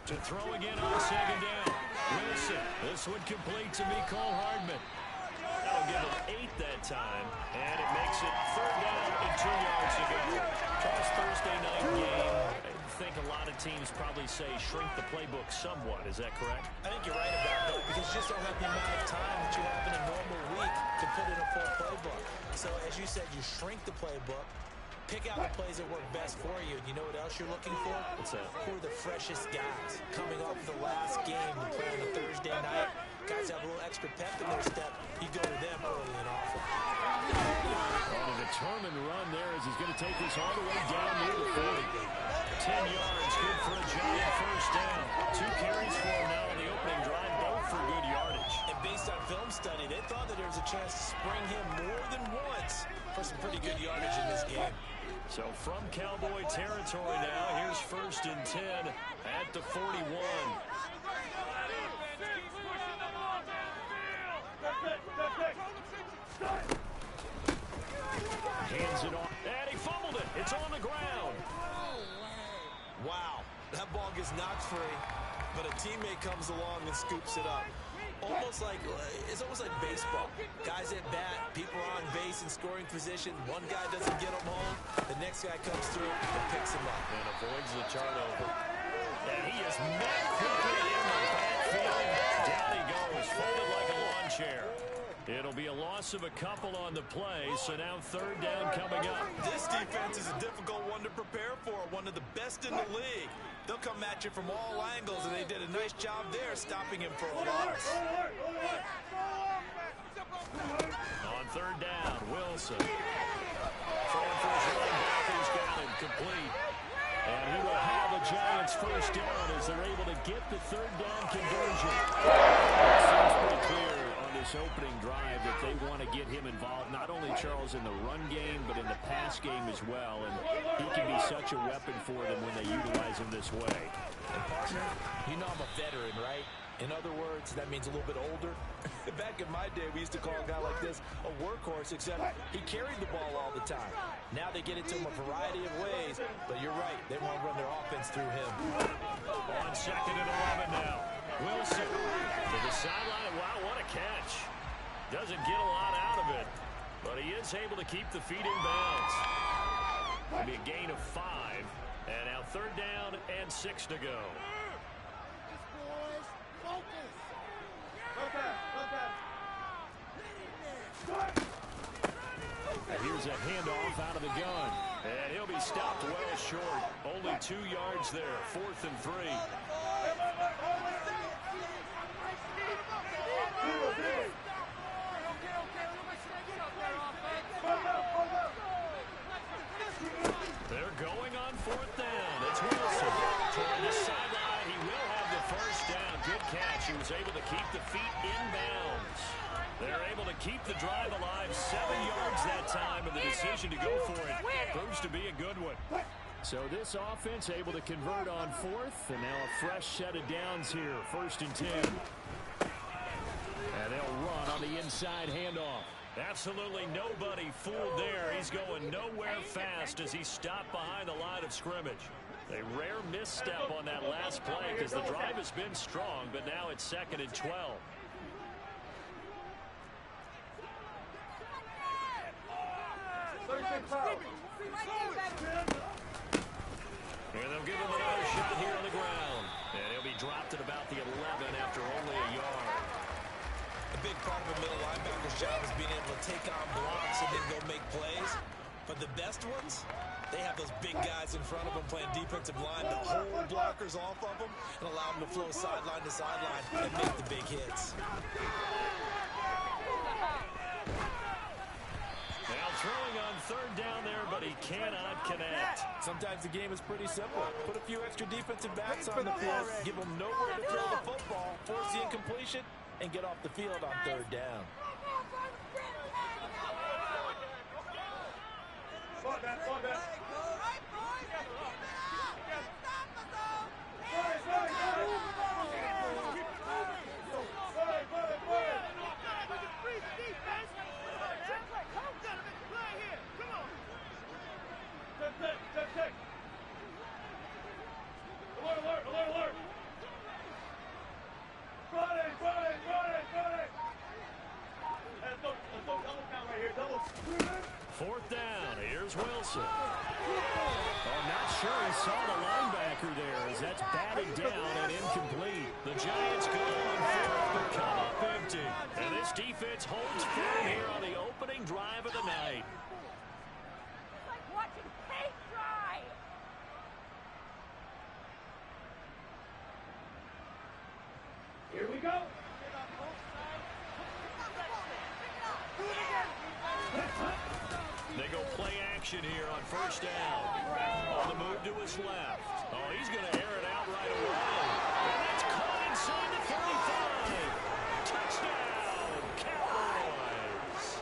To throw again on second down. Wilson. This one complete to Mecole Hardman. That'll give him 8 that time, and it makes it 3rd down and 2 yards to go. Charles, Thursday night game. I think a lot of teams probably say shrink the playbook somewhat. Is that correct? I think you're right about that because you just don't have the amount of time that you have in a normal week to put in a full playbook. So, as you said, you shrink the playbook. Pick out the plays that work best for you. And you know what else you're looking for? What's that? Who are the freshest guys coming off the last game to play on a Thursday night? Guys have a little extra pep in their step. You go to them early and often. On a determined run there as he's going to take this all the way down near the 40. 10 yards, good for a giant first down. 2 carries for him now on the opening drive, both for good yardage. And based on film study, they thought that there was a chance to spring him more than once for some pretty good yardage in this game. So from Cowboy territory now, here's 1st and 10 at the 41. Hands it on, and he fumbled it. It's on the ground. Wow, that ball gets knocked free, but a teammate comes along and scoops it up. It's almost like baseball. Guys at bat, people are on base in scoring position. One guy doesn't get him home. The next guy comes through and picks him up. And avoids the turnover. And he is met quickly in the backfield. Down he goes, folded like a lawn chair. It'll be a loss of a couple on the play, so now 3rd down coming up. This defense is a difficult one to prepare for, one of the best in the league. They'll come at you from all angles, and they did a nice job there stopping him for a loss. On 3rd down, Wilson. Throwing for his running back, who's got him complete. And he will have a Giants first down as they're able to get the 3rd down conversion. It seems pretty clear on this opening drive that they want to get him involved, not only, Charles, in the run game, but in the pass game as well. And he can be such a weapon for them when they utilize him this way. And partner, you know I'm a veteran, right? In other words, that means a little bit older. Back in my day, we used to call a guy like this a workhorse, except he carried the ball all the time. Now they get it to him a variety of ways, but you're right, they want to run their offense through him. On 2nd and 11 now. Wilson to the sideline. Wow, what a catch. Doesn't get a lot out of it, but he is able to keep the feet in bounds. It'll be a gain of 5, and now 3rd down and 6 to go. And here's a handoff out of the gun. And he'll be stopped well short. Only 2 yards there. 4th and 3. They're going on 4th down. It's Wilson. Toward the sideline. He will have the first down. Good catch. He was able to keep the feet in bounds. They're able to keep the drive alive. 7 yards that time, and the decision to go for it proves to be a good one. So this offense able to convert on 4th, and now a fresh set of downs here. 1st and 10. And they'll run on the inside handoff. Absolutely nobody fooled there. He's going nowhere fast as he stopped behind the line of scrimmage. A rare misstep on that last play because the drive has been strong, but now it's 2nd and 12. And they'll give him another shot here on the ground. And he'll be dropped at about the 11 after only a yard. A big part of a middle linebacker's job is being able to take on blocks and then go make plays. But the best ones, they have those big guys in front of them playing defensive line to hold blockers off of them and allow them to flow sideline to sideline and make the big hits. Now throwing on 3rd down there, but he cannot connect. Sometimes the game is pretty simple. Put a few extra defensive backs on the field, give them nowhere to throw the football, force the incompletion, and get off the field on 3rd down. Fourth down. Here's Wilson. I'm not sure he saw the linebacker there as that's batted down and incomplete. The Giants go on fourth but come up empty. And this defense holds firm here on the opening drive of the night. It's like watching paint dry. Here we go. They go play action here on first down. On the move to his left. Oh, he's going to air it out right away. And that's caught inside the 35. Touchdown, Cowboys.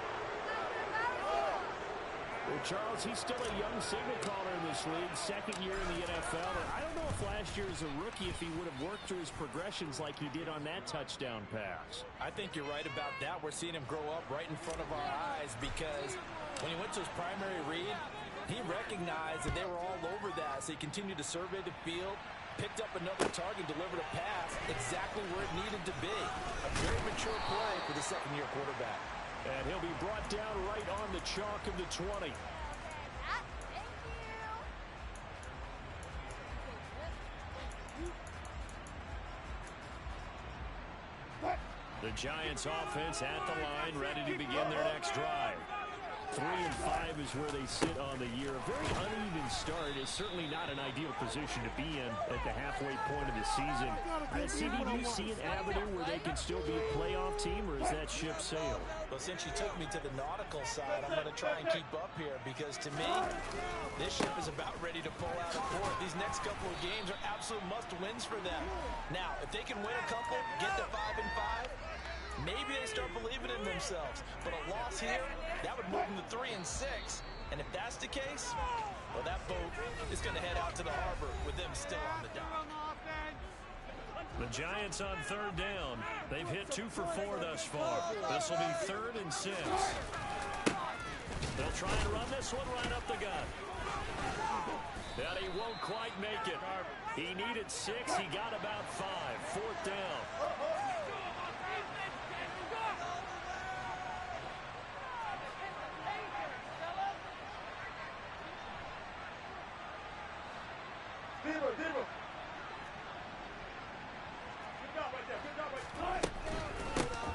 Well, Charles, he's still a young signal caller in this league, second year in the NFL. And I don't know if last year as a rookie, if he would have worked through his progressions like he did on that touchdown pass. I think you're right about that. We're seeing him grow up right in front of our eyes because when he went to his primary read, he recognized that they were all over that, so he continued to survey the field, picked up another target, delivered a pass exactly where it needed to be. A very mature play for the second-year quarterback. And he'll be brought down right on the chalk of the 20. The Giants offense at the line, ready to begin their next drive. 3-5 is where they sit on the year. A very uneven start is certainly not an ideal position to be in at the halfway point of the season. CD, do you see an avenue where they can still be a playoff team, or is that ship sailed? Well, since you took me to the nautical side, I'm going to try and keep up here because, to me, this ship is about ready to pull out of port. These next couple of games are absolute must-wins for them. Now, if they can win a couple, get to 5-5, maybe they start believing in themselves. But a loss here, that would move them to 3-6. And if that's the case, well, that boat is going to head out to the harbor with them still on the dock. The Giants on third down. They've hit 2 for 4 thus far. This will be 3rd and 6. They'll try and run this one right up the gut. And he won't quite make it. He needed 6. He got about 5. 4th down. Zero.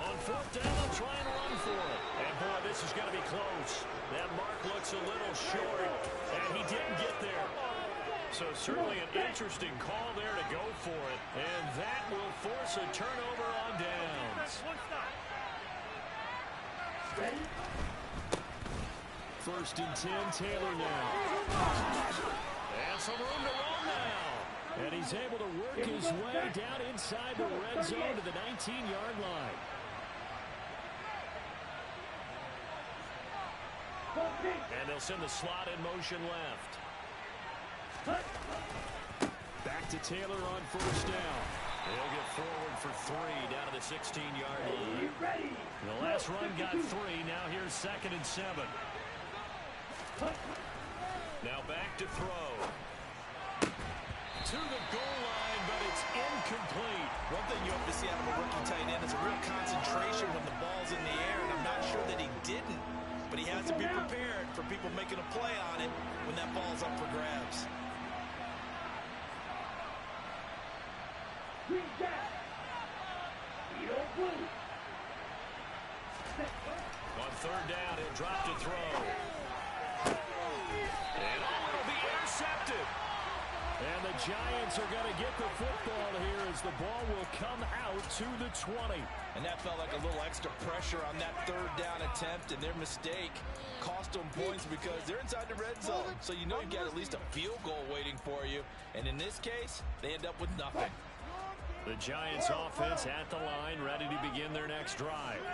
On 4th down, they'll try and run for it. And, boy, this is going to be close. That mark looks a little short, and he didn't get there. So certainly an interesting call there to go for it, and that will force a turnover on downs. First and 10, Taylor now. And some room to run now. And he's able to work his way down inside the red zone to the 19-yard line. And they'll send the slot in motion left. Back to Taylor on first down. He'll get forward for 3 down to the 16-yard line. The last run got 3. Now here's 2nd and 7. Now back to throw. To the goal line, but it's incomplete. One thing you have to see out of a rookie tight end is a real concentration when the ball's in the air, and I'm not sure that he didn't, but he has to be prepared for people making a play on it when that ball's up for grabs. On 3rd down, he'll drop to throw. And it'll be intercepted. And the Giants are going to get the football here as the ball will come out to the 20. And that felt like a little extra pressure on that 3rd down attempt, and their mistake cost them points because they're inside the red zone. So you know you've got at least a field goal waiting for you. And in this case, they end up with nothing. The Giants offense at the line, ready to begin their next drive.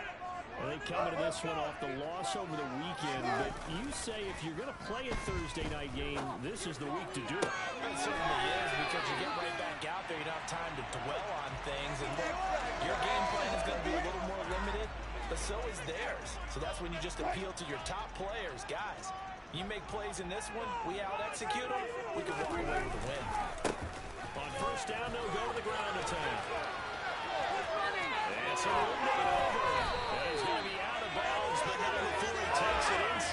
And they come into this one off the loss over the weekend, but you say if you're going to play a Thursday night game, this is the week to do it. It certainly is, because you get right back out there, you don't have time to dwell on things, and your game plan is going to be a little more limited, but so is theirs. So that's when you just appeal to your top players. Guys, you make plays in this one, we out-execute them, we can walk away with a win. On first down, they'll go to the ground attack. And so over. And he's going to be out of bounds, but now before he takes it inside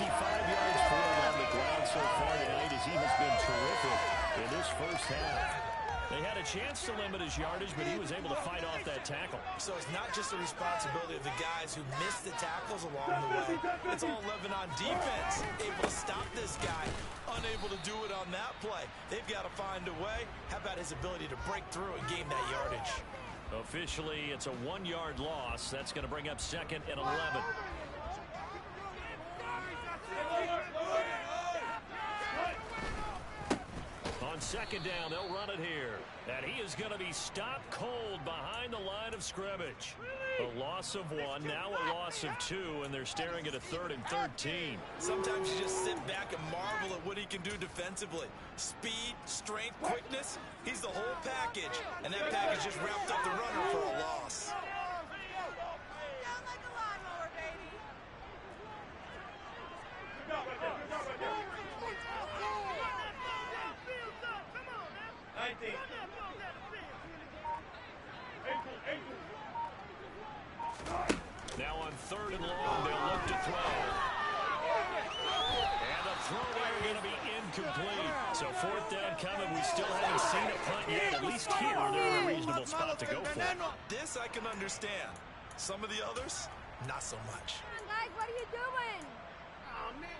yards for him on the ground so far tonight as he has been terrific in this first half. They had a chance to limit his yardage, but he was able to fight off that tackle. So it's not just the responsibility of the guys who missed the tackles along the way. It's all 11 on defense. Able to stop this guy. Unable to do it on that play. They've got to find a way. How about his ability to break through and gain that yardage? Officially, it's a 1-yard loss. That's going to bring up 2nd and 11. On 2nd down, they'll run it here. And he is going to be stopped cold behind the line of scrimmage. A loss of 1, now a loss of 2, and they're staring at a 3rd and 13. Sometimes you just sit back and marvel at what he can do defensively. Speed, strength, quickness, he's the whole package. And that package just wrapped up the runner for a loss. Down like a lawnmower, baby. 19. Now on 3rd and long, they'll look to throw. And the throw there going to be incomplete. So 4th down coming. We still haven't seen a punt yet. At least here, they're in a reasonable spot to go for. This I can understand. Some of the others, not so much. Come on, guys, what are you doing? Oh, man.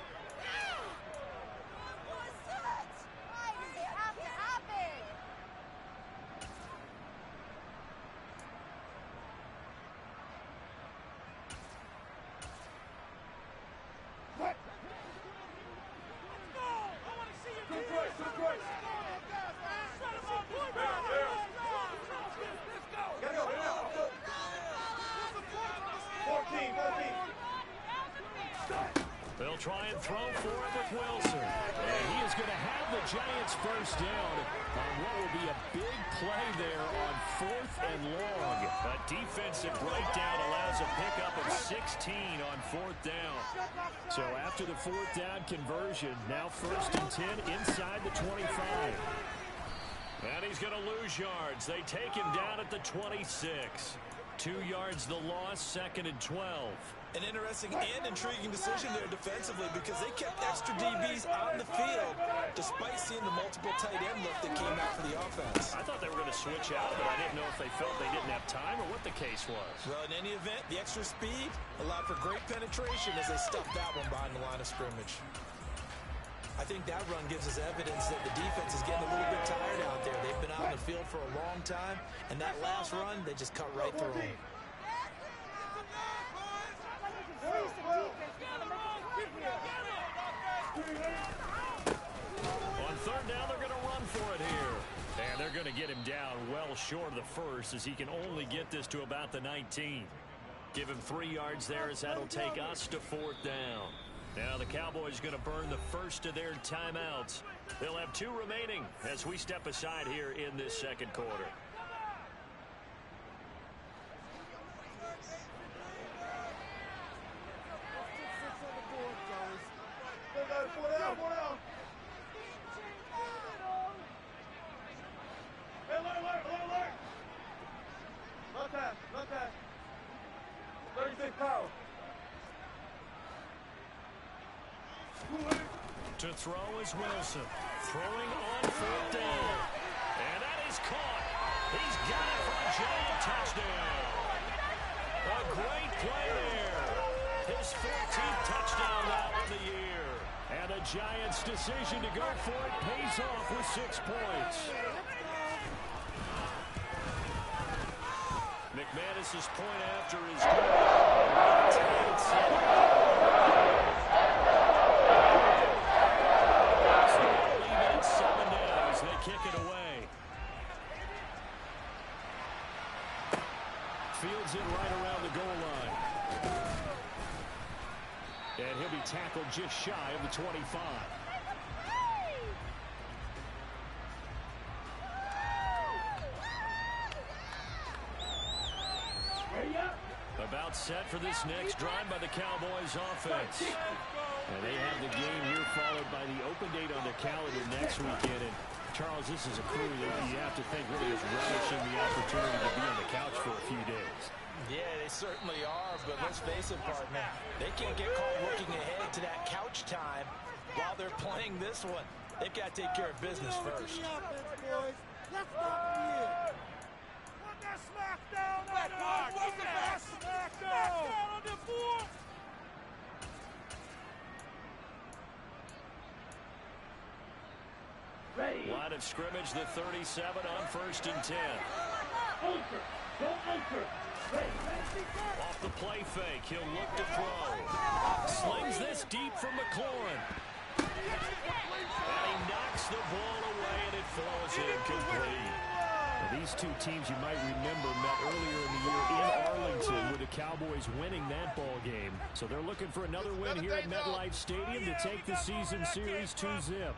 What's that? Why does it have to happen? They'll try and throw for it with Wilson. And he is going to have the Giants first down on what will be a big play there on 4th and long. A defensive breakdown allows a pickup of 16 on 4th down. So after the 4th down conversion, now 1st and 10 inside the 25. And he's going to lose yards. They take him down at the 26. 2 yards the loss, 2nd and 12. An interesting and intriguing decision there defensively because they kept extra DBs on the field despite seeing the multiple tight end look that came out for the offense. I thought they were going to switch out, but I didn't know if they felt they didn't have time or what the case was. Well, in any event, the extra speed allowed for great penetration as they stuffed that one behind the line of scrimmage. I think that run gives us evidence that the defense is getting a little bit tired out there. They've been out in the field for a long time, and that last run, they just cut right through them. On 3rd down, they're going to run for it here. And they're going to get him down well short of the 1st as he can only get this to about the 19. Give him 3 yards there as that'll take us to 4th down. Now the Cowboys going to burn the first of their timeouts. They'll have 2 remaining as we step aside here in this 2nd quarter. To throw is Wilson. Throwing on 4th down. And that is caught. He's got it for a Giant touchdown. A great play there. His 14th touchdown now of the year. And the Giants' decision to go for it pays off with 6 points. McManus's point after is good. Kick it away. Fields it right around the goal line. And he'll be tackled just shy of the 25. About set for this next drive by the Cowboys offense. And they have the game here followed by the open date on the calendar next weekend. And Charles, this is a crew that you have to think really is relishing the opportunity to be on the couch for a few days. Yeah, they certainly are, but let's face it, partner. They can't get caught looking ahead to that couch time while they're playing this one. They've got to take care of business first. Let's go. Put that smack down on that. Smack down on the floor. Line of scrimmage, the 37 on 1st and 10. Anchor. Go anchor. Off the play fake, he'll look to throw. Slings this deep from McLaurin. And he knocks the ball away, and it falls incomplete. Well, these two teams, you might remember, met earlier in the year in Arlington with the Cowboys winning that ball game. So they're looking for another win here at MetLife Stadium to take the season series 2-zip.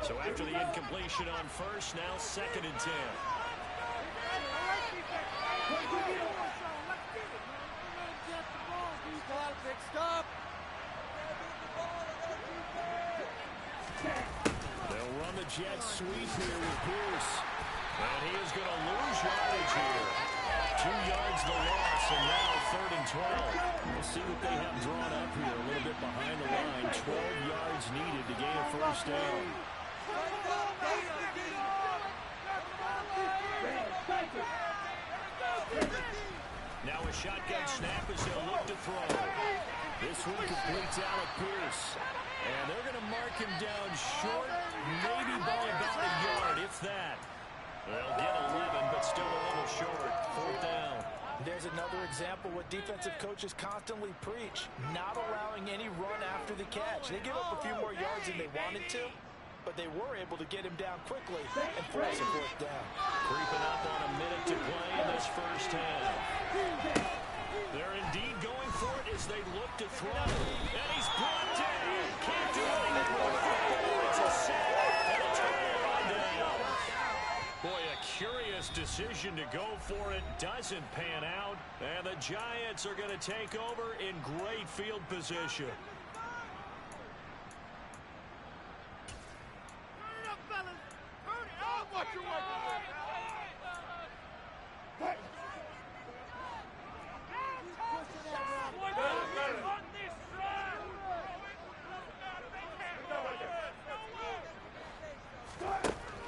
So after the incompletion on 1st, now 2nd and 10. They'll run the jet sweep here with Pierce. And he is going to lose yardage here. 2 yards the loss, and now 3rd and 12. We'll see what they have drawn up here. A little bit behind the line. 12 yards needed to gain a 1st down. Now a shotgun snap as they'll look to throw. This one completes Alec Pierce. And they're going to mark him down short, maybe by about a yard, if that. They'll get 11, but still a little short. 4th down. There's another example what defensive coaches constantly preach, not allowing any run after the catch. They give up a few more yards than they wanted to, but they were able to get him down quickly and force a 4th down. Creeping up on a minute to play in this 1st half. They're indeed going for it as they look to throw. And he's brought down. Can't do anything more. It's a sack and a touchdown down. Boy, a curious decision to go for it. Doesn't pan out. And the Giants are going to take over in great field position. Turn it up, fellas. Turn it up. What you want to do?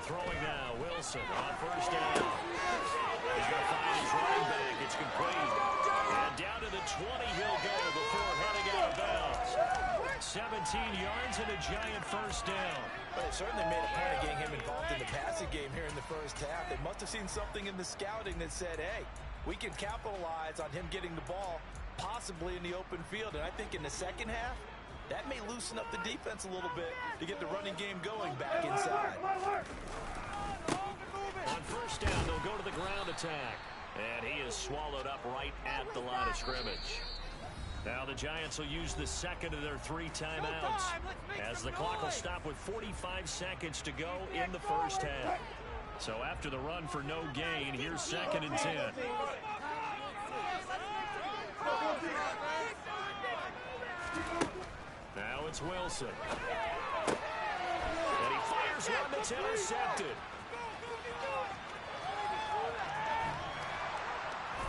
Throwing now, Wilson on 1st down. He's going to find his running back. It's complete. And down to the 20 he'll go before heading out of bounds. 17 yards and a giant 1st down. Well, they certainly made a point of getting him involved in the passing game here in the 1st half. They must have seen something in the scouting that said, hey, we can capitalize on him getting the ball possibly in the open field. And I think in the 2nd half, that may loosen up the defense a little bit to get the running game going back inside. On 1st down, they'll go to the ground attack. And he is swallowed up right at the line of scrimmage. Now the Giants will use the 2nd of their 3 timeouts as the clock will stop with 45 seconds to go in the 1st half. So after the run for no gain, here's 2nd and 10. Now it's Wilson. And he fires one that's intercepted.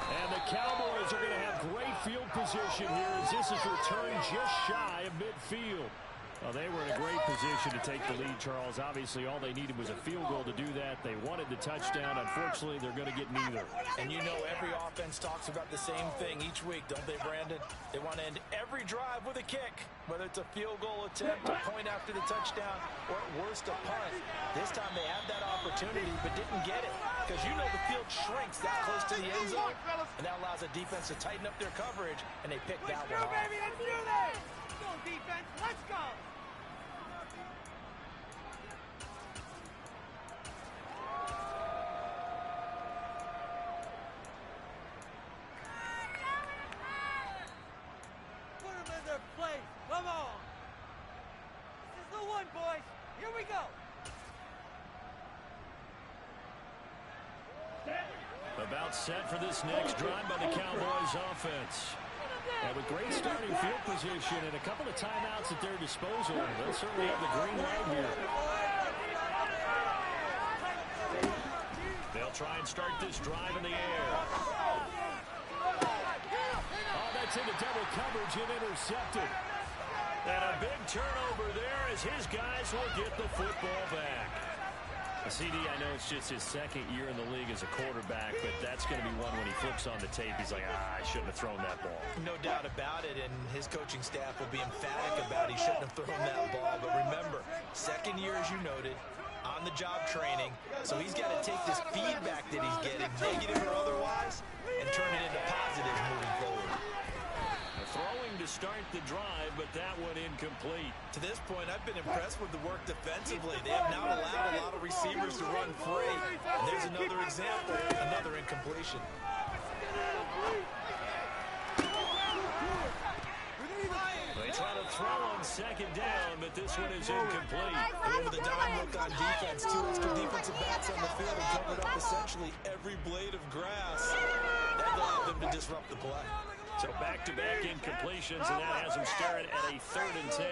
And the Cowboys are going to have great field position here as this is returned just shy of midfield. Well, they were in a great position to take the lead, Charles. Obviously, all they needed was a field goal to do that. They wanted the touchdown. Unfortunately, they're going to get neither. And you know every offense talks about the same thing each week, don't they, Brandon? They want to end every drive with a kick, whether it's a field goal attempt, a point after the touchdown, or at worst, a punt. This time they had that opportunity but didn't get it because you know the field shrinks that close to the end zone, and that allows the defense to tighten up their coverage, and they pick that one off. Baby, let's do this. Let's go, defense. Let's go. Come on. This is the one, boys. Here we go. About set for this next drive by the Cowboys offense. And with great starting field position and a couple of timeouts at their disposal, they'll certainly have the green light here. They'll try and start this drive in the air. gets into double coverage and intercepted. And a big turnover there as his guys will get the football back. CD, I know it's just his second year in the league as a quarterback, but that's going to be one when he flips on the tape. He's like, I shouldn't have thrown that ball. No doubt about it, and his coaching staff will be emphatic about he shouldn't have thrown that ball. But remember, second year, as you noted, on-the-job training, so he's got to take this feedback that he's getting, negative or otherwise, and turn it into positives moving forward. Throwing to start the drive, but that one incomplete. To this point, I've been impressed with the work defensively. They have not allowed a lot of receivers to run free. And there's another example, another incompletion. They try to throw on second down, but this one is incomplete. Over the dime look on defense, too. Let's go defensive backs on the field and covered up essentially every blade of grass. That allowed them to disrupt the play. So back-to-back incompletions, and that has them staring at a 3rd and 10.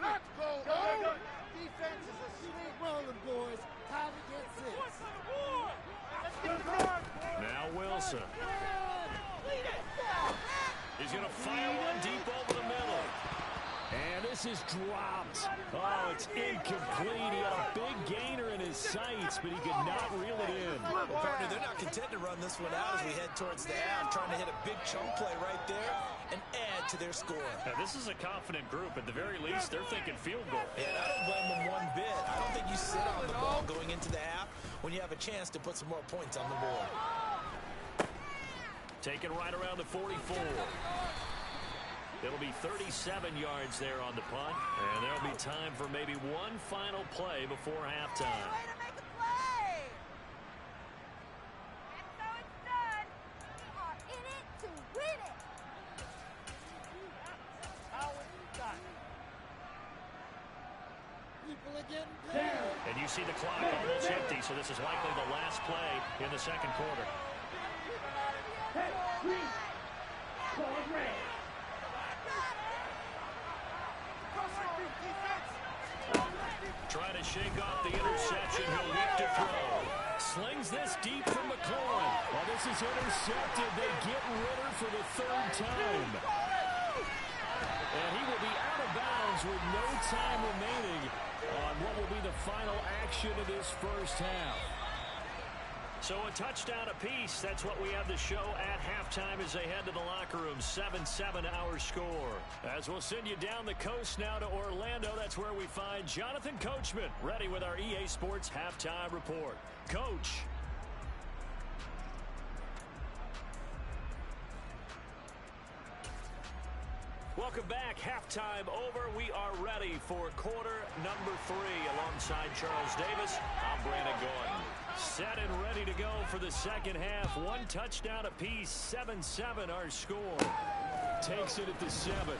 Let's go. Defense is a sweet rolling, boys. Time to get six. Now Wilson. He's going to fire one deep over the middle. And this is dropped. Oh, it's incomplete. He had a big gainer in his sights, but he could not reel it in. Well, partner, they're not content to run this one out as we head towards the half, trying to hit a big chunk play right there and add to their score. Now, this is a confident group. At the very least, they're thinking field goal. Yeah, and I don't blame them one bit. I don't think you sit on the ball going into the half when you have a chance to put some more points on the board. Taken right around the 44. It'll be 37 yards there on the punt, and there'll be time for maybe one final play before halftime. Way to make a play! That's how it's done. We are in it to win it. How are you done? People are getting paid. And you see the clock almost empty, so this is likely the last play in the second quarter. Trying to shake off the interception. He'll look to throw. Slings this deep from McLaurin. Well, this is intercepted. They get Ritter for the 3rd time. And he will be out of bounds with no time remaining on what will be the final action of this first half. So a touchdown apiece. That's what we have to show at halftime as they head to the locker room. 7-7 our score. As we'll send you down the coast now to Orlando. That's where we find Jonathan Coachman ready with our EA Sports halftime report. Coach. Welcome back. Halftime over. We are ready for quarter number 3. Alongside Charles Davis, I'm Brandon Gordon. Set and ready to go for the second half. One touchdown apiece. 7-7 our score. Takes it at the 7.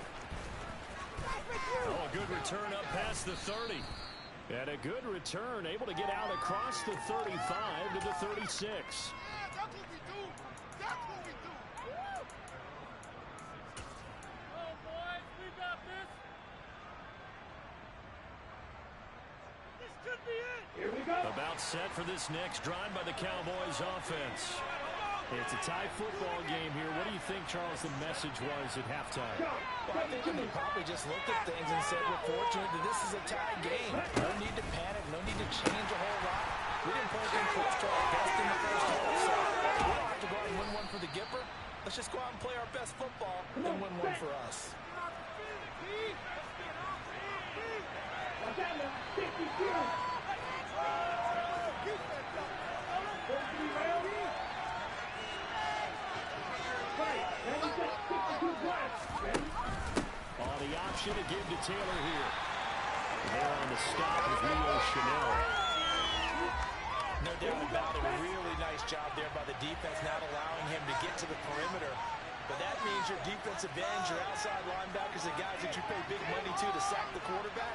Oh, a good return up past the 30. And a good return, able to get out across the 35 to the 36. That's what we do. That's what we do. Oh, boys, we got this. This could be it. Here we go. About set for this next drive by the Cowboys offense. It's a tie football game here. What do you think, Charles, the message was at halftime? Well, I think they probably just looked at things and said, we're fortunate that this is a tie game. No need to panic. No need to change a whole lot. We didn't play anything close to our best in the first half, so we don't have to go out and win one for the Gipper. Let's just go out and play our best football and win one for us. Oh, the option to give to Taylor here. There on the stop with Leo Chanel. No doubt about it. A really nice job there by the defense, not allowing him to get to the perimeter. But that means your defensive ends, your outside linebackers, the guys that you pay big money to sack the quarterback,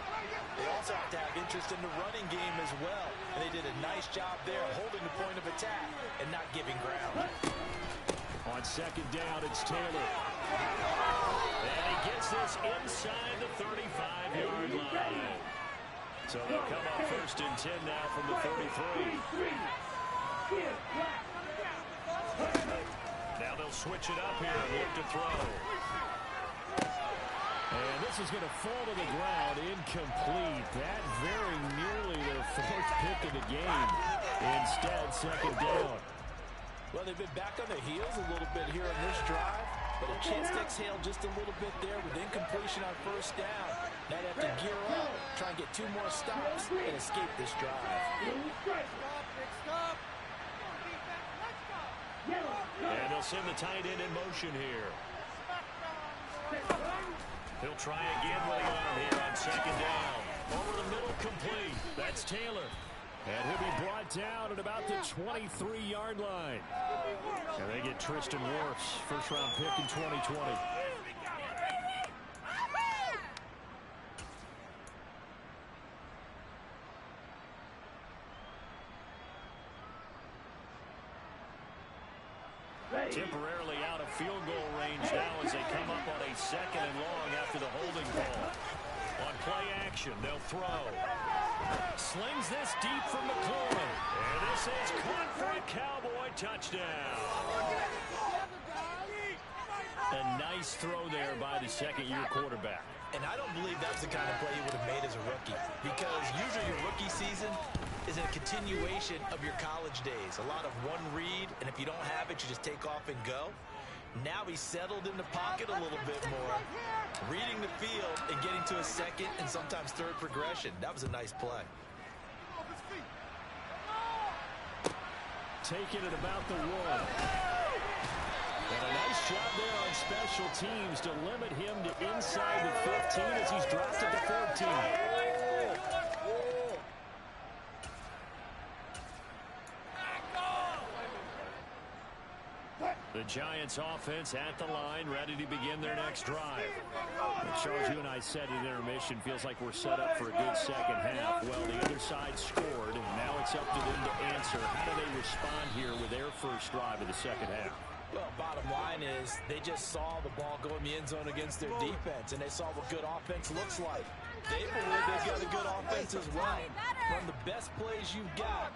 they also have to have interest in the running game as well. And they did a nice job there holding the point of attack and not giving ground. On second down, it's Taylor. And he gets this inside the 35-yard line. So they'll come up first and 10 now from the 33. Now they'll They'll switch it up here and look to throw. And this is going to fall to the ground, incomplete. That very nearly their fourth pick of the game. Instead, second down. Well, they've been back on their heels a little bit here on this drive, but a chance to exhale just a little bit there with incompletion on first down. Now they have to gear up, try and get 2 more stops, and escape this drive. And they'll send the tight end in motion here. He'll try again with the arm here on second down. Over the middle, complete. That's Taylor. And he'll be brought down at about the 23-yard line. And they get Tristan Wirfs, first-round pick in 2020. Temporarily out of field goal range now as they come up on a second and long after the holding call. On play action, they'll throw. Slings this deep from McLaurin. And this is caught for a Cowboy touchdown. A nice throw there by the second-year quarterback. And I don't believe that's the kind of play he would have made as a rookie, because usually your rookie season is a continuation of your college days. A lot of one read, and if you don't have it, you just take off and go. Now he's settled in the pocket a little bit more, reading the field and getting to a second and sometimes third progression. That was a nice play. Taking it about the 1. And a nice job there on special teams to limit him to inside the 15 as he's dropped at the 14. The Giants offense at the line, ready to begin their next drive. And Charles, you and I said at intermission, feels like we're set up for a good second half. Well, the other side scored, and now it's up to them to answer. How do they respond here with their first drive of the second half? Well, bottom line is they just saw the ball go in the end zone against their defense, and they saw what good offense looks like. They believe they've got a good offense as well. Run the best plays you've got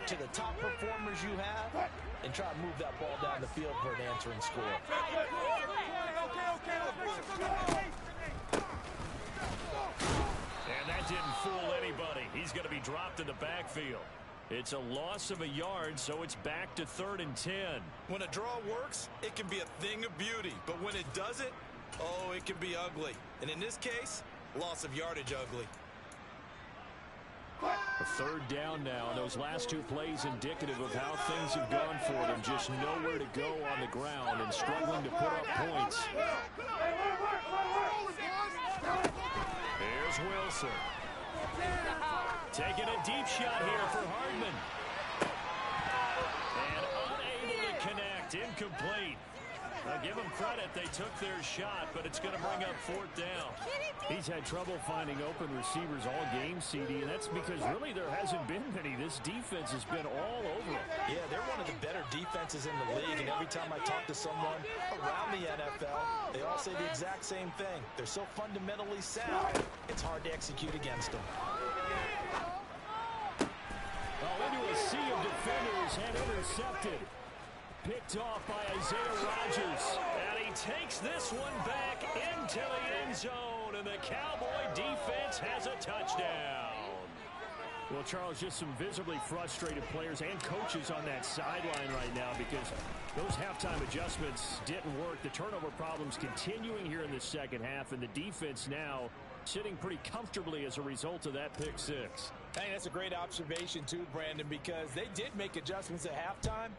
to the top performers you have and try to move that ball down the field for an answering score. And that didn't fool anybody. He's going to be dropped in the backfield. It's a loss of a yard, so it's back to 3rd and 10. When a draw works, it can be a thing of beauty. But when it doesn't, oh, it can be ugly. And in this case, loss of yardage ugly. A 3rd down now, and those last 2 plays indicative of how things have gone for them. Just nowhere to go on the ground and struggling to put up points. Here's Wilson. Taking a deep shot here for Hardman. And unable to connect. Incomplete. Now give them credit. They took their shot, but it's going to bring up 4th down. He's had trouble finding open receivers all game, CD, and that's because really there hasn't been many. This defense has been all over them. Yeah, they're one of the better defenses in the league, and every time I talk to someone around the NFL, they all say the exact same thing. They're so fundamentally sound, it's hard to execute against them. Oh, into a sea of defenders and intercepted. Picked off by Isaiah Rodgers. And he takes this one back into the end zone, and the Cowboy defense has a touchdown. Well, Charles, just some visibly frustrated players and coaches on that sideline right now because those halftime adjustments didn't work. The turnover problems continuing here in the second half, and the defense now sitting pretty comfortably as a result of that pick 6. Hey, that's a great observation too, Brandon, because they did make adjustments at halftime.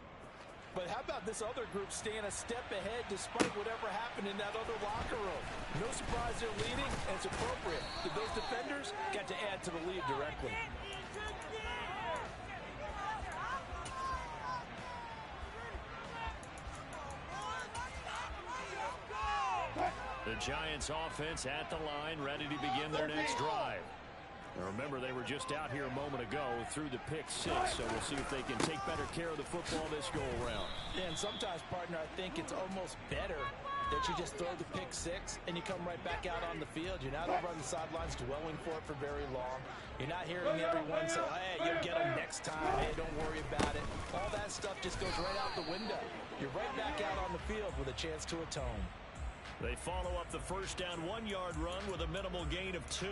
But how about this other group staying a step ahead despite whatever happened in that other locker room? No surprise they're leading, and it's appropriate that those defenders got to add to the lead directly. The Giants offense at the line, ready to begin their next drive. Now remember, they were just out here a moment ago through the pick six, so we'll see if they can take better care of the football this go-around. Yeah, and sometimes, partner, I think it's almost better that you just throw the pick six and you come right back out on the field. You're not over on the sidelines dwelling for it for very long. You're not hearing everyone say, hey, you'll get them next time. Hey, don't worry about it. All that stuff just goes right out the window. You're right back out on the field with a chance to atone. They follow up the first down 1-yard run with a minimal gain of 2.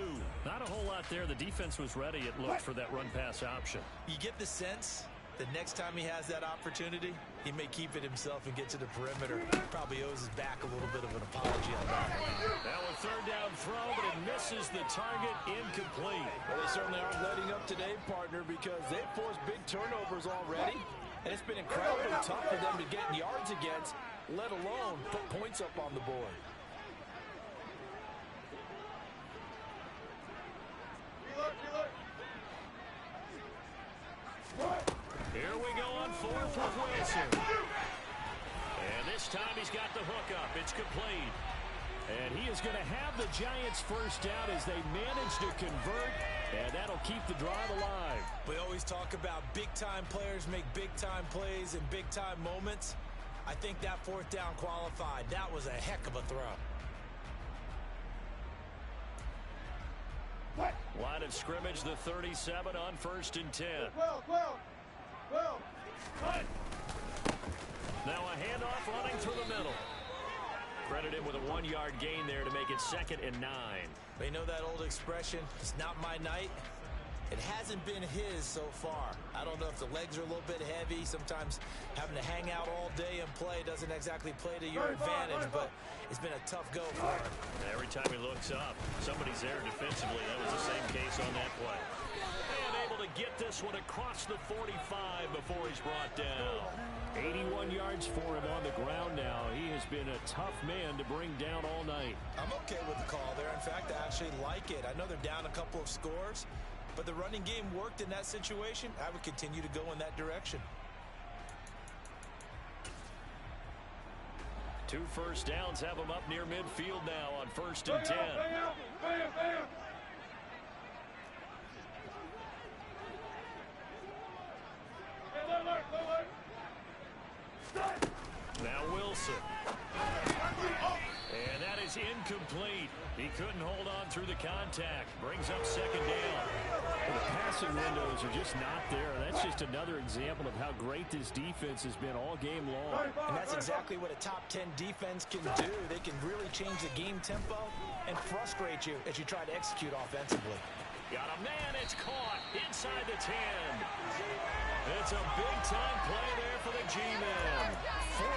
Not a whole lot there. The defense was ready, it looked, for that run-pass option. You get the sense that next time he has that opportunity, he may keep it himself and get to the perimeter. Probably owes his back a little bit of an apology on that. Now a third down throw, but it misses the target, incomplete. Well, they certainly aren't letting up today, partner, because they've forced big turnovers already. And it's been incredibly tough for them to get yards against, let alone put points up on the board. Here we go on fourth with Wilson. And this time he's got the hook up. It's complete. And he is going to have the Giants first down as they manage to convert, and that'll keep the drive alive. We always talk about big-time players make big-time plays in big-time moments. I think that fourth down qualified. That was a heck of a throw. Line of scrimmage, the 37 on 1st and 10. Now a handoff running through the middle. Credit him with a 1-yard gain there to make it 2nd and 9. They know that old expression, it's not my night. It hasn't been his so far. I don't know if the legs are a little bit heavy. Sometimes having to hang out all day and play doesn't exactly play to your advantage, but it's been a tough go for him. Every time he looks up, somebody's there defensively. That was the same case on that play. And able to get this one across the 45 before he's brought down. 81 yards for him on the ground now. He has been a tough man to bring down all night. I'm okay with the call there. In fact, I actually like it. I know they're down a couple of scores, but the running game worked in that situation. I would continue to go in that direction. 2 first downs have him up near midfield now on 1st and 10. Now Wilson. And that is incomplete. He couldn't hold on through the contact. Brings up 2nd down. Well, the passing windows are just not there. That's just another example of how great this defense has been all game long. And that's exactly what a top 10 defense can do. They can really change the game tempo and frustrate you as you try to execute offensively. Got a man, it's caught inside the 10. It's a big-time play there for the G-Men.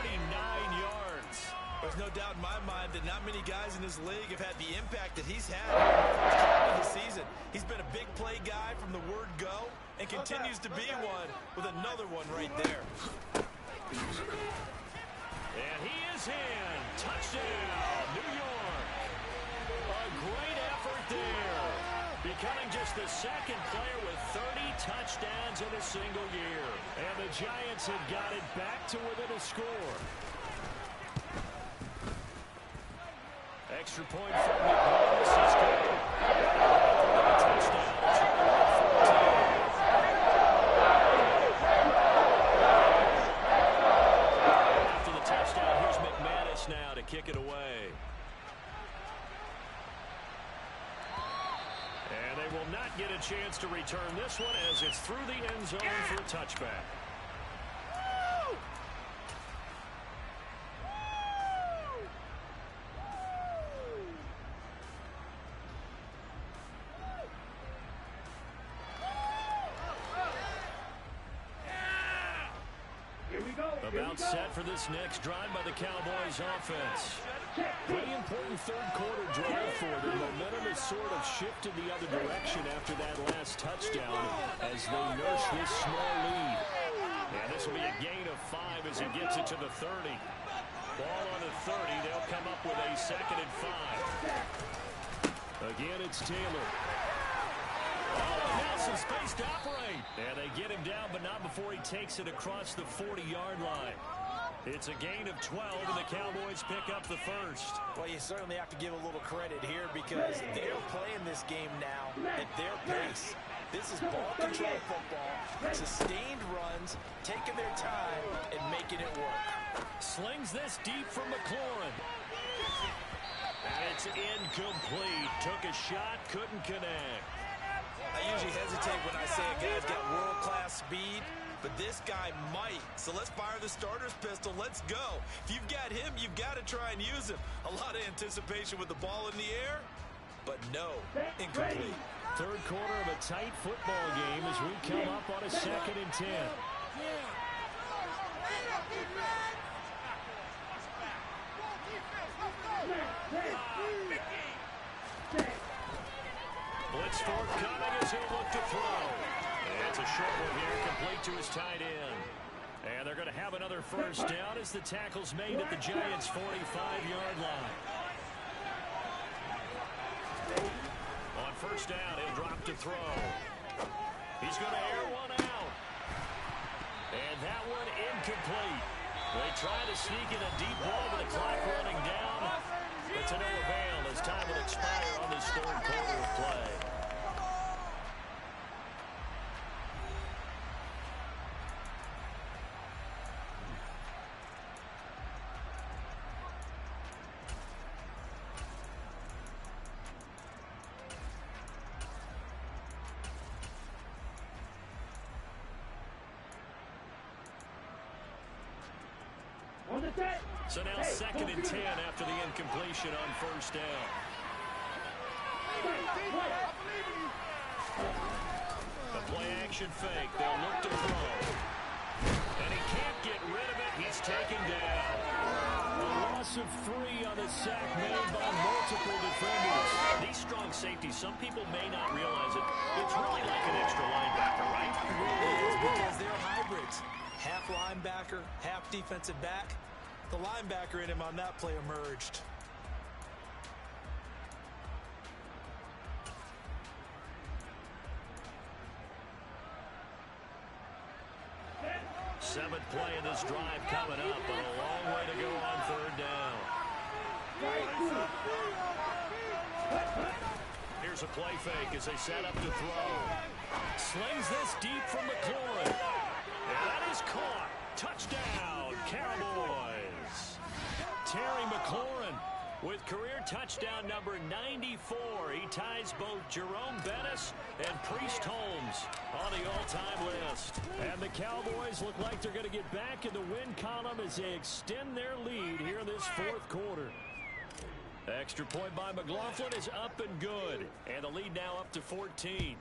49 yards. There's no doubt in my mind that not many guys in this league have had the impact that he's had this season. He's been a big play guy from the word go and continues to be one with another one right there. And he is in. Touchdown, New York. A great effort there. Becoming just the 2nd player with 30 touchdowns in a single year. And the Giants have got it back to within a score. Extra point from McManus is good. Touchdown. After the touchdown, here's McManus now to kick it away. And they will not get a chance to return this one as it's through the end zone for a touchback. About set for this next drive by the Cowboys offense. Pretty important third quarter drive for them. Momentum has sort of shifted the other direction after that last touchdown as they nurse this small lead. And this will be a gain of 5 as he gets it to the 30. Ball on the 30. They'll come up with a 2nd and 5. Again, it's Taylor. Oh, now some space to operate. And they get him down, but not before he takes it across the 40-yard line. It's a gain of 12, and the Cowboys pick up the first. Well, you certainly have to give a little credit here because they're playing this game now at their pace. This is ball control football, sustained runs, taking their time, and making it work. Slings this deep from McLaurin. And it's incomplete. Took a shot, couldn't connect. I usually hesitate when I say a guy's got world-class speed, but this guy might. So let's fire the starter's pistol. Let's go. If you've got him, you've got to try and use him. A lot of anticipation with the ball in the air, but no, incomplete. Third quarter of a tight football game as we come up on a 2nd and 10. Blitz forthcoming as he'll look to throw. It's a short one here, complete to his tight end. And they're going to have another first down as the tackle's made at the Giants' 45-yard line. On first down, he'll drop to throw. He's going to air one out. And that one incomplete. They try to sneak in a deep ball with the clock running down. But to no avail as time will expire on this third quarter of play. So now 2nd and 10 after the incompletion on first down. The play action fake. They'll look to throw. And he can't get rid of it. He's taken down. A loss of 3 on the sack made by multiple defenders. These strong safeties, some people may not realize it. It's really like an extra linebacker, right? It really is because they're hybrids. Half linebacker, half defensive back. The linebacker in him on that play emerged. Seventh play of this drive coming up, but a long way to go on third down. Here's a play fake as they set up to throw. Slings this deep from McLaurin. And that is caught. Touchdown, Cowboys. Terry McLaurin with career touchdown number 94. He ties both Jerome Bettis and Priest Holmes on the all-time list. And the Cowboys look like they're going to get back in the win column as they extend their lead here in this fourth quarter. Extra point by McLaughlin is up and good. And the lead now up to 14.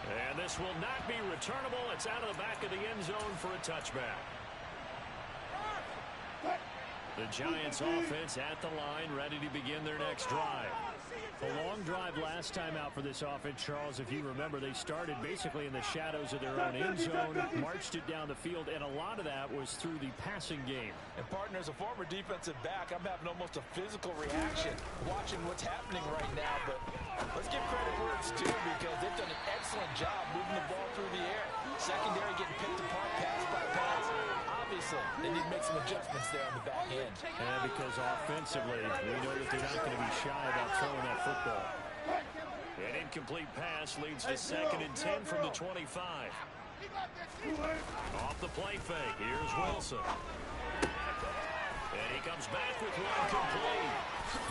And this will not be returnable. It's out of the back of the end zone for a touchback. The Giants offense at the line, ready to begin their next drive. A long drive last time out for this offense, Charles. If you remember, they started basically in the shadows of their own end zone, marched it down the field, and a lot of that was through the passing game. And partner, as a former defensive back, I'm having almost a physical reaction watching what's happening right now. But let's give credit where it's due because they've done an excellent job moving the ball through the air. Secondary getting picked apart pass by pass. Obviously, they need to make some adjustments there on the back end. And because offensively, we know that they're not going to be shy about throwing that football. An incomplete pass leads to 2nd and 10 from the 25. Off the play fake, here's Wilson. And he comes back with one complete.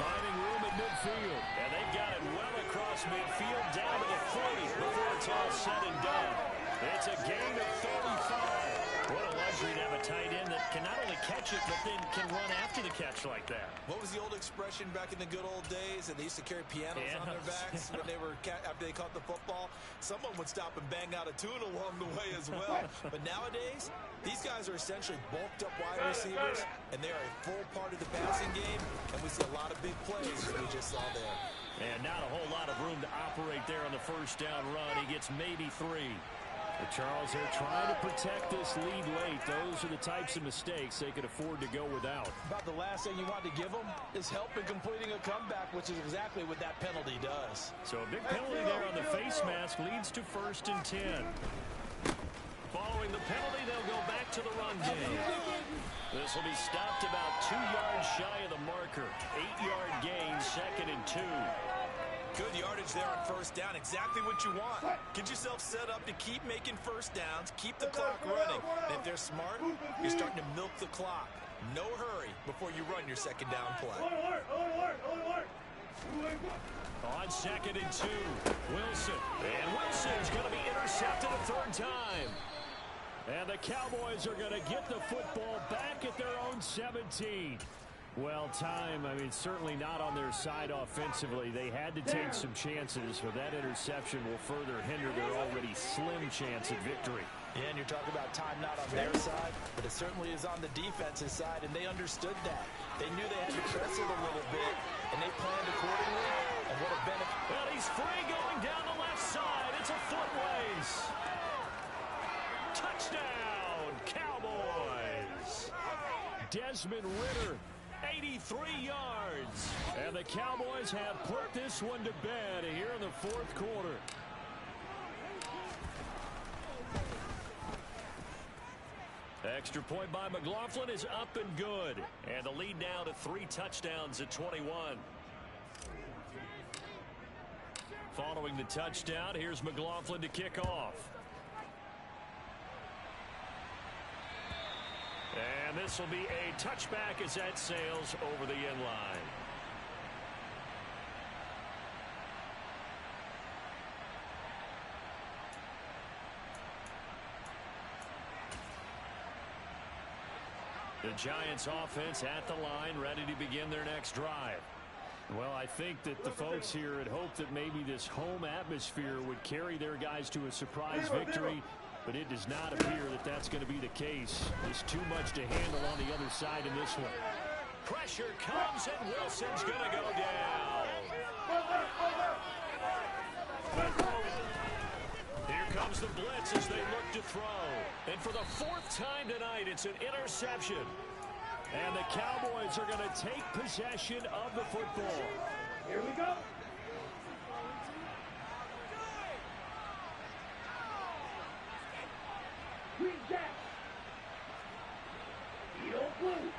Finding room at midfield. And they've got it well across midfield down to the 40 before it's all said and done. It's a gain of 35. What a luxury to have a tight end that can not only catch it, but then can run after the catch like that. What was the old expression back in the good old days? And they used to carry pianos on their backs when they were after they caught the football. Someone would stop and bang out a tune along the way as well. But nowadays, these guys are essentially bulked up wide receivers, and they are a full part of the passing game. And we see a lot of big plays as we just saw there. And not a whole lot of room to operate there on the first down run. He gets maybe 3. But Charles, they're trying to protect this lead late. Those are the types of mistakes they could afford to go without. About the last thing you want to give them is help in completing a comeback, which is exactly what that penalty does. So a big penalty there on the face mask leads to 1st and 10. Far Following the penalty, they'll go back to the run game. This will be stopped about 2 yards shy of the marker. 8-yard gain, 2nd and 2. Good yardage there on first down. Exactly what you want. Get yourself set up to keep making first downs, keep the clock running. And if they're smart, you're starting to milk the clock. No hurry before you run your second down play. On 2nd and 2, Wilson. And Wilson's going to be intercepted a third time. And the Cowboys are going to get the football back at their own 17. Well, time, I mean, certainly not on their side offensively. They had to take some chances, but that interception will further hinder their already slim chance at victory. Yeah, and you're talking about time not on their side, but it certainly is on the defense's side, and they understood that. They knew they had to press it a little bit, and they planned accordingly, and what a benefit. Well, he's free going down the left side. It's a foot race. Touchdown, Cowboys. Desmond Ridder, 83 yards. And the Cowboys have put this one to bed here in the fourth quarter. Extra point by McLaughlin is up and good. And the lead now to 3 touchdowns at 21. Following the touchdown, here's McLaughlin to kick off. And this will be a touchback as that sails over the end line. The Giants offense at the line, ready to begin their next drive. Well, I think that the folks here had hoped that maybe this home atmosphere would carry their guys to a surprise victory, but it does not appear that that's going to be the case. There's too much to handle on the other side in this one. Pressure comes, and Wilson's going to go down. Here comes the blitz as they look to throw. And for the 4th time tonight, it's an interception. And the Cowboys are going to take possession of the football. Here we go. Green Jack. Yellow blue.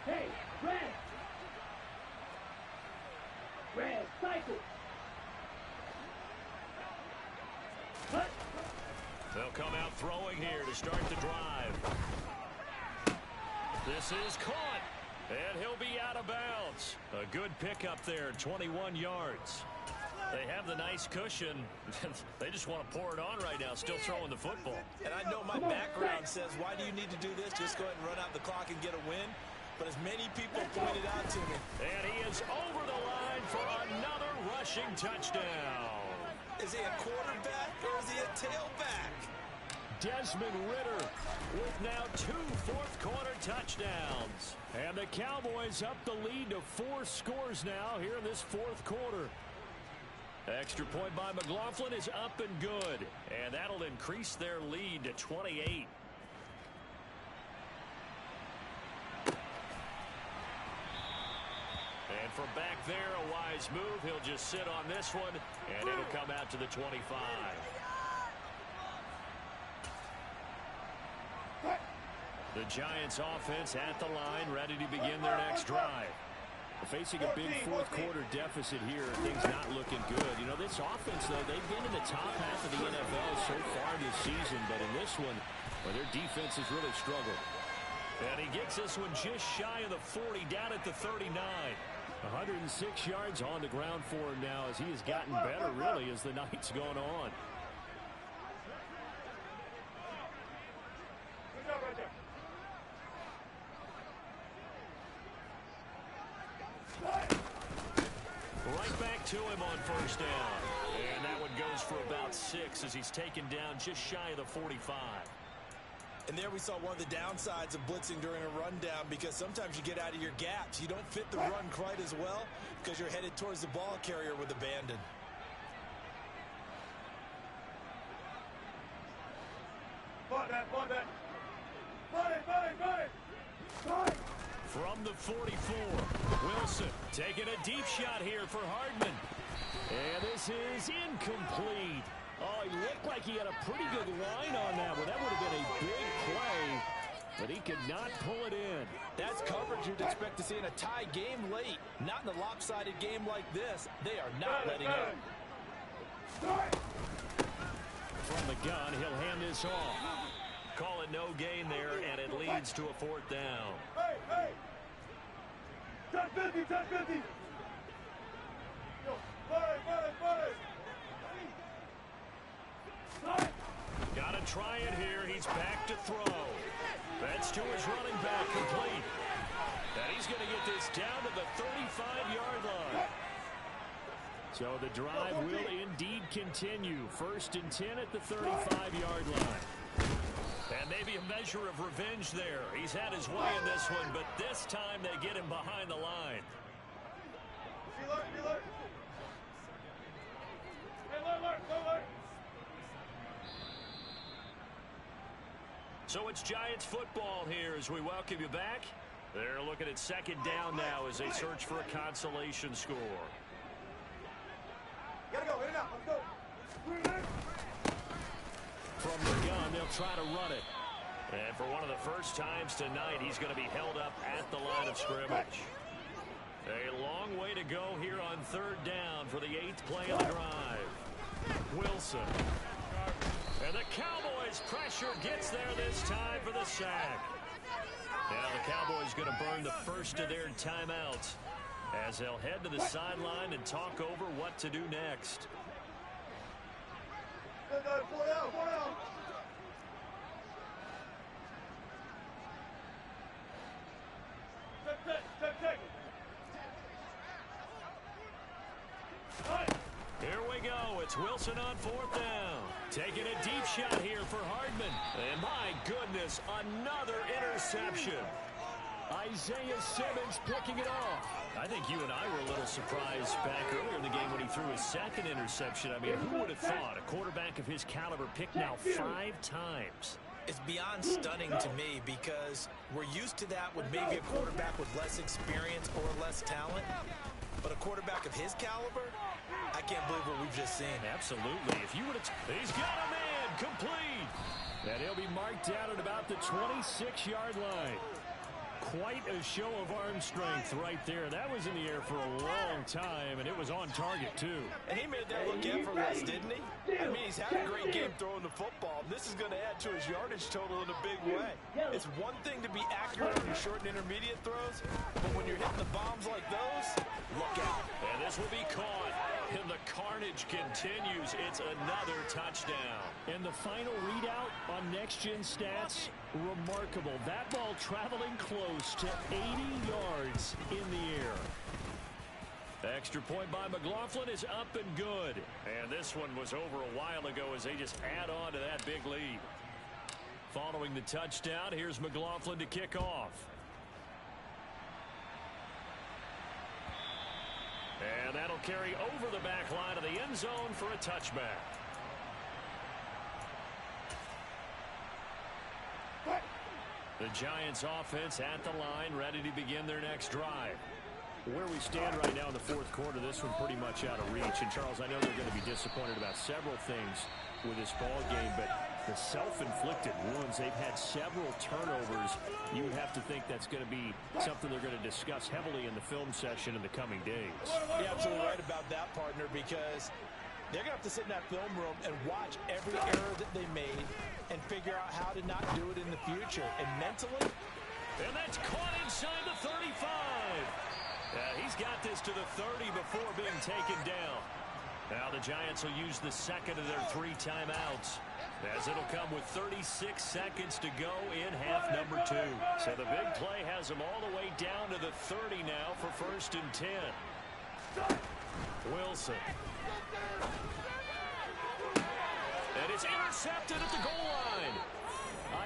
Hey, red. Red cycle. Cut. They'll come out throwing here to start the drive. This is caught, and he'll be out of bounds. A good pickup there, 21 yards. They have the nice cushion. They just want to pour it on right now, still throwing the football. And I know my background says, why do you need to do this? Just go ahead and run out the clock and get a win. But as many people pointed out to me. And he is over the line for another rushing touchdown. Is he a quarterback or is he a tailback? Desmond Ridder with now 2 fourth-quarter touchdowns. And the Cowboys up the lead to 4 scores now here in this fourth quarter. Extra point by McLaughlin is up and good. And that'll increase their lead to 28. And from back there, a wise move. He'll just sit on this one, and it'll come out to the 25. The Giants offense at the line, ready to begin their next drive. Facing a big fourth quarter deficit here, things not looking good. You know, this offense, though, they've been in the top half of the NFL so far this season, but in this one, well, their defense has really struggled. And he gets this one just shy of the 40, down at the 39. 106 yards on the ground for him now as he has gotten better, really, as the night's gone on. Right back to him on first down. And that one goes for about 6 as he's taken down just shy of the 45. And there we saw one of the downsides of blitzing during a rundown, because sometimes you get out of your gaps. You don't fit the run quite as well because you're headed towards the ball carrier with abandon. From the 44, Wilson taking a deep shot here for Hardman. And this is incomplete. Oh, he looked like he had a pretty good line on that one. That would have been a big play, but he could not pull it in. That's coverage you'd expect to see in a tie game late. Not in a lopsided game like this. They are not letting up. From the gun, he'll hand this off. Call it no gain there, and it leads to a fourth down. Hey! 10-50, 10-50! Got to try it here. He's back to throw. That's to his running back, complete. And he's going to get this down to the 35-yard line. So the drive will indeed continue. 1st and 10 at the 35-yard line. And maybe a measure of revenge there. He's had his way in this one, but this time they get him behind the line. So it's Giants football here as we welcome you back. They're looking at 2nd down now as they search for a consolation score. Gotta go, in and out, let's go. From the gun, they'll try to run it. And for one of the first times tonight, he's going to be held up at the line of scrimmage. A long way to go here on 3rd down for the 8th play of the drive. Wilson. And the Cowboys pressure gets there this time for the sack. Now the Cowboys going to burn the first of their timeouts as they'll head to the sideline and talk over what to do next. Here we go. It's Wilson on 4th down. Taking a deep shot here for Hardman. And my goodness, another interception. Isaiah Simmons picking it off. I think you and I were a little surprised back earlier in the game when he threw his 2nd interception. I mean, who would have thought a quarterback of his caliber picked now 5 times? It's beyond stunning to me because we're used to that with maybe a quarterback with less experience or less talent. But a quarterback of his caliber, I can't believe what we've just seen. Absolutely. If you would have... He's got a man complete. And he'll be marked down at about the 26-yard line. Quite a show of arm strength right there. That was in the air for a long time, and it was on target, too. And he made that look effortless, didn't he? I mean, he's had a great game throwing the football. This is going to add to his yardage total in a big way. It's one thing to be accurate on your short and intermediate throws, but when you're hitting the bombs like those, look out. And this will be caught. And the carnage continues. It's another touchdown. And the final readout on next-gen stats, remarkable. That ball traveling close to 80 yards in the air. Extra point by McLaughlin is up and good. And this one was over a while ago as they just add on to that big lead. Following the touchdown, here's McLaughlin to kick off. And that'll carry over the back line of the end zone for a touchback. The Giants offense at the line, ready to begin their next drive. Where we stand right now in the 4th quarter, this one pretty much out of reach. And, Charles, I know they're going to be disappointed about several things with this ball game, but the self-inflicted wounds, they've had several turnovers. You would have to think that's going to be something they're going to discuss heavily in the film session in the coming days. You're absolutely right about that, partner, because they're going to have to sit in that film room and watch every error that they made and figure out how to not do it in the future. And mentally... And that's caught inside the 35. He's got this to the 30 before being taken down. Now the Giants will use the 2nd of their 3 timeouts, as it'll come with 36 seconds to go in half number 2. So the big play has them all the way down to the 30 now for 1st and 10. Wilson. And it's intercepted at the goal line.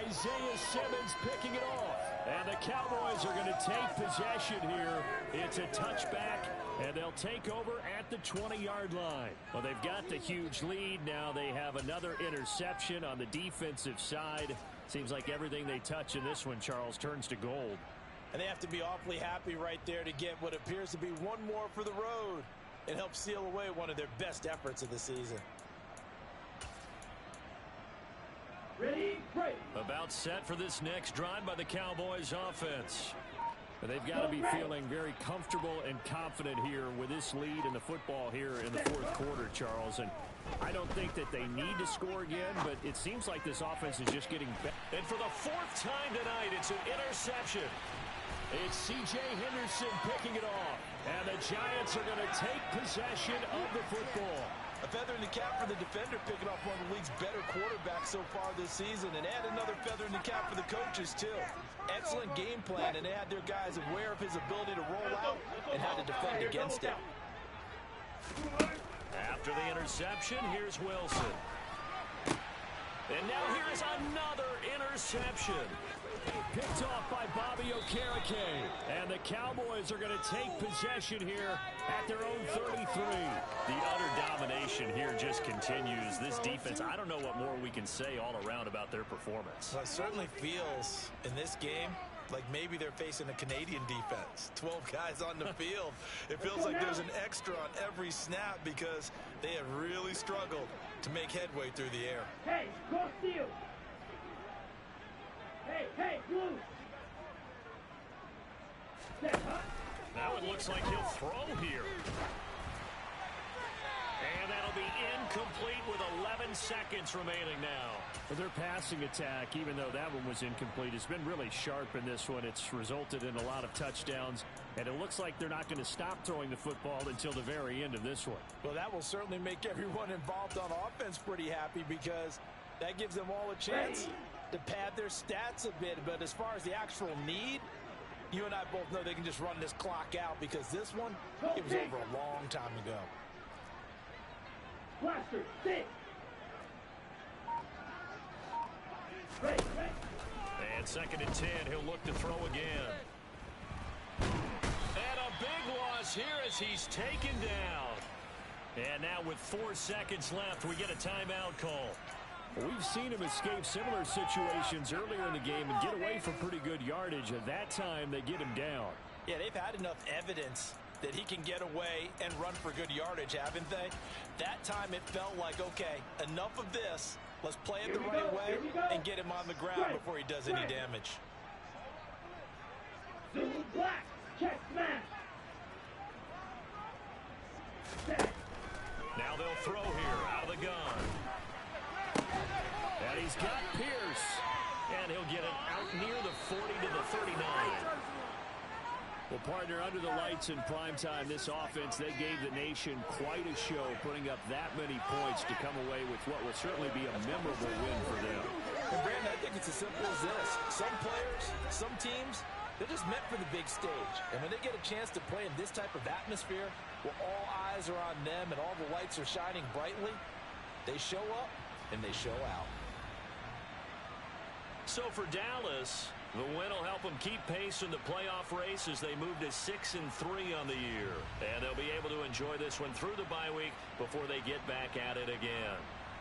Isaiah Simmons picking it off. And the Cowboys are going to take possession here. It's a touchback, and they'll take over at the 20-yard line. Well, they've got the huge lead. Now they have another interception on the defensive side. Seems like everything they touch in this one, Charles, turns to gold. And they have to be awfully happy right there to get what appears to be one more for the road. and help seal away one of their best efforts of the season. Ready, break. About set for this next drive by the Cowboys offense. They've got to be feeling very comfortable and confident here with this lead in the football here in the fourth quarter, Charles. And I don't think that they need to score again, but it seems like this offense is just getting better. And for the fourth time tonight, it's an interception. It's C.J. Henderson picking it off. And the Giants are going to take possession of the football. A feather in the cap for the defender, picking off one of the league's better quarterbacks so far this season, and add another feather in the cap for the coaches, too. Excellent game plan, and they had their guys aware of his ability to roll out and how to defend against it. After the interception, here's Wilson. And now here is another interception. Picked off by Bobby Okereke. And the Cowboys are going to take possession here at their own 33. The utter domination here just continues. This defense, I don't know what more we can say all around about their performance. Well, it certainly feels in this game like maybe they're facing a Canadian defense. 12 guys on the field. It feels like there's an extra on every snap because they have really struggled to make headway through the air. Hey, cross field. Hey, blue. Now it looks like he'll throw here. And that'll be incomplete with 11 seconds remaining now. Their passing attack, even though that one was incomplete, has been really sharp in this one. It's resulted in a lot of touchdowns, and it looks like they're not going to stop throwing the football until the very end of this one. Well, that will certainly make everyone involved on offense pretty happy because that gives them all a chance to pad their stats a bit. But as far as the actual need, you and I both know they can just run this clock out because this one, it was over a long time ago. Blaster, sit. And 2nd and 10, he'll look to throw again. And a big loss here as he's taken down. And now with 4 seconds left, we get a timeout call. We've seen him escape similar situations earlier in the game and get away from pretty good yardage. At that time, they get him down. Yeah, they've had enough evidence that he can get away and run for good yardage, haven't they? That time it felt like, okay, enough of this. Let's play it the right way and get him on the ground before he does any damage. Zulu black, check smash. Now they'll throw here out of the gun. And he's got Pierce. And he'll get it out near the 40 to the 39. Well, partner, under the lights in primetime, this offense, they gave the nation quite a show, putting up that many points to come away with what will certainly be a memorable win for them. And Brandon, I think it's as simple as this. Some players, some teams, they're just meant for the big stage. And when they get a chance to play in this type of atmosphere, where all eyes are on them and all the lights are shining brightly, they show up and they show out. So for Dallas, the win will help them keep pace in the playoff race as they move to 6-3 on the year. And they'll be able to enjoy this one through the bye week before they get back at it again.